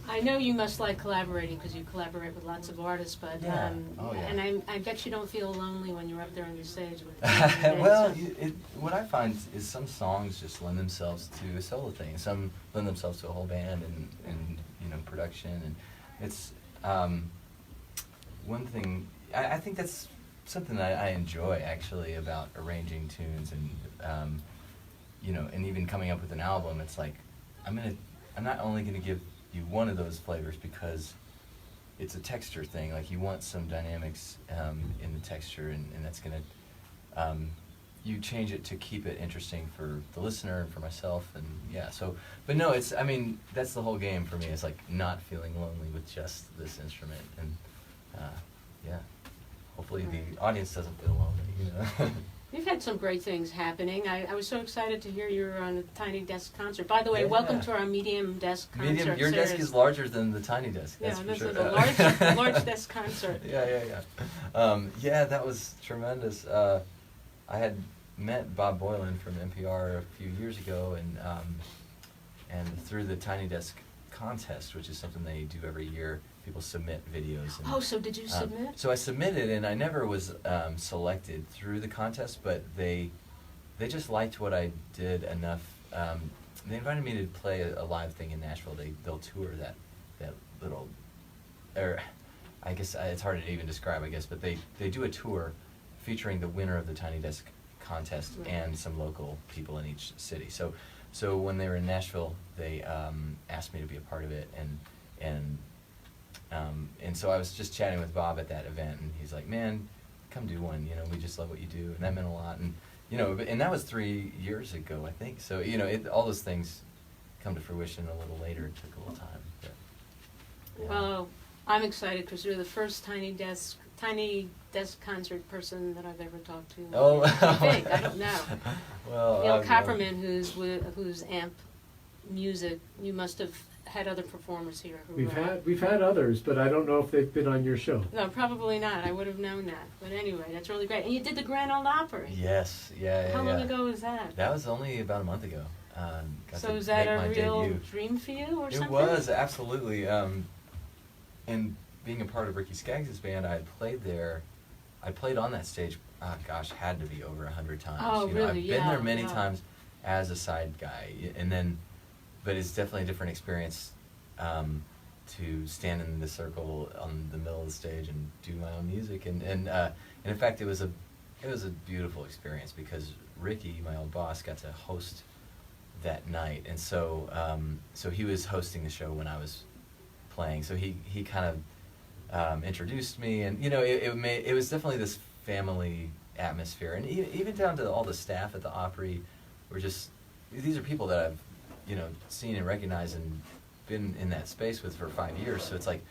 I know you must like collaborating because you collaborate with lots of artists, but Yeah. Oh, yeah. and I bet you don't feel lonely when you're up there on your stage with. Well, what I find is some songs just lend themselves to a solo thing. Some lend themselves to a whole band and you know, production, and it's one thing. I think that's something that I enjoy actually about arranging tunes and you know, and even coming up with an album. It's like I'm not only gonna give you one of those flavors because it's a texture thing. Like you want some dynamics in the texture, and that's gonna you change it to keep it interesting for the listener and for myself, and yeah. So, but no, it's, I mean, that's the whole game for me. It's like not feeling lonely with just this instrument, and yeah. Hopefully the audience doesn't feel lonely, you know. You've had some great things happening. I was so excited to hear you were on a Tiny Desk concert. By the way, Yeah. Welcome to our Medium Desk concert. Your series. desk is larger than the Tiny Desk. That's yeah, for this sure. is a large desk concert. Yeah. Yeah, that was tremendous. I had met Bob Boylan from NPR a few years ago, and through the Tiny Desk contest, which is something they do every year, people submit videos. And, so did you submit? So I submitted, and I never was selected through the contest, but they just liked what I did enough. They invited me to play a live thing in Nashville. They'll tour that little, or I guess it's hard to even describe, I guess, but they do a tour featuring the winner of the Tiny Desk contest and some local people in each city. So when they were in Nashville, they asked me to be a part of it, and so I was just chatting with Bob at that event, and he's like, "Man, come do one. You know, we just love what you do," and that meant a lot. And you know, and that was 3 years ago, I think. So you know, all those things come to fruition a little later. It took a little time. But, yeah. Well, I'm excited because you're the first Tiny Desk concert person that I've ever talked to. Oh, I think, I don't know. Well, Neil Copperman, who's amp music. You must have had other performers here. We've had others, but I don't know if they've been on your show. No, probably not. I would have known that. But anyway, that's really great. And you did the Grand Ole Opry. Yes, yeah. How long ago was that? That was only about a month ago. So is that a real dream for you, or something? It was, absolutely. And being a part of Ricky Skaggs' band, I had played there. I played on that stage, had to be over 100 times. Oh, you know, really? I've been there many times as a side guy, and then, but it's definitely a different experience to stand in the circle on the middle of the stage and do my own music. And in fact, it was a beautiful experience because Ricky, my old boss, got to host that night, and so he was hosting the show when I was playing. So he kind of introduced me, and you know, it was definitely this family atmosphere, and even down to all the staff at the Opry were just, these are people that I've, you know, seen and recognized and been in that space with for 5 years. So it's like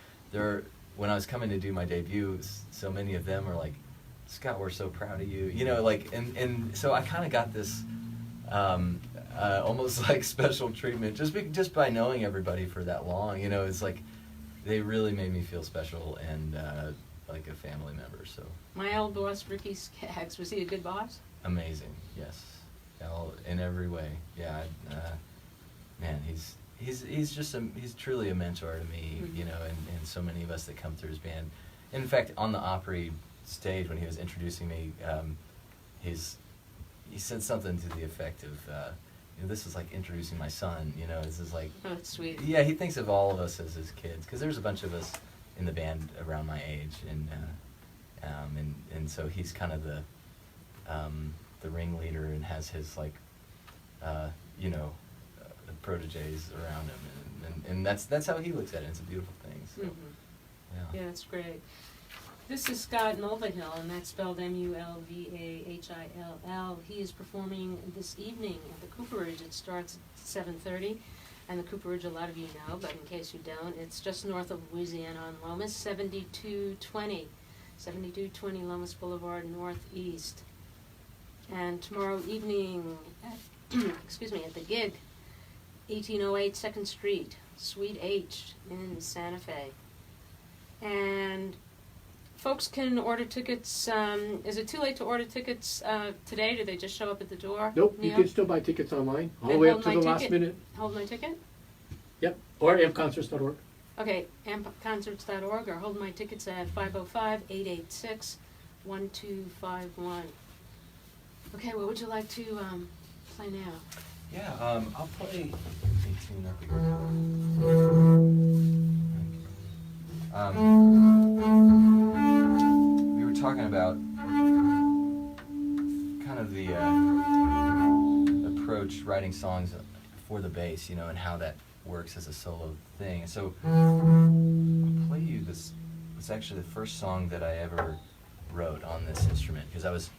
when I was coming to do my debut, so many of them were like, "Scott, we're so proud of you," you know, like, and so I kind of got this almost like special treatment just by knowing everybody for that long. You know, it's like they really made me feel special and like a family member. So my old boss, Ricky Skaggs, was he a good boss? Amazing, yes, in every way. Yeah, man, he's just he's truly a mentor to me. You know, and so many of us that come through his band. In fact, on the Opry stage when he was introducing me, he said something to the effect of, you know, this is like introducing my son. You know, this is like, oh, that's sweet. Yeah, he thinks of all of us as his kids, because there's a bunch of us in the band around my age, and so he's kind of the ringleader and has his like, you know, proteges around him, and that's how he looks at it. It's a beautiful thing. So, yeah, that's great. This is Scott Mulvahill, and that's spelled Mulvahill. He is performing this evening at the Cooperage. It starts at 7:30, and the Cooperage, a lot of you know, but in case you don't, it's just north of Louisiana on Lomas, 7220 Lomas Boulevard Northeast. And tomorrow evening, at, at the gig, 1808 2nd Street, Suite H in Santa Fe. And folks can order tickets. Is it too late to order tickets today? Do they just show up at the door? Nope, Neil? you can still buy tickets online, all the way up to the last minute. Hold my ticket? Yep, or ampconcerts.org. Okay, ampconcerts.org, or hold my tickets at 505-886-1251. Okay, what would you like to play now? Yeah, I'll play a tune up here. We were talking about kind of the approach, writing songs for the bass, and how that works as a solo thing. And so I'll play you this. It's actually the first song that I ever wrote on this instrument, because I was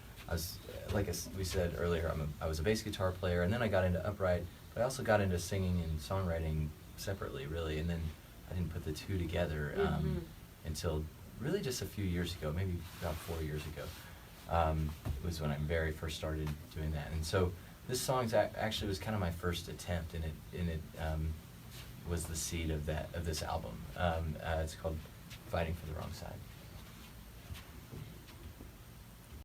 like we said earlier, I was a bass guitar player, and then I got into upright, but I also got into singing and songwriting separately, really, and then I didn't put the two together until really just a few years ago, maybe about 4 years ago. Was when I very first started doing that, and so this song actually was kind of my first attempt, and it was the seed of this album. It's called "Fighting for the Wrong Side."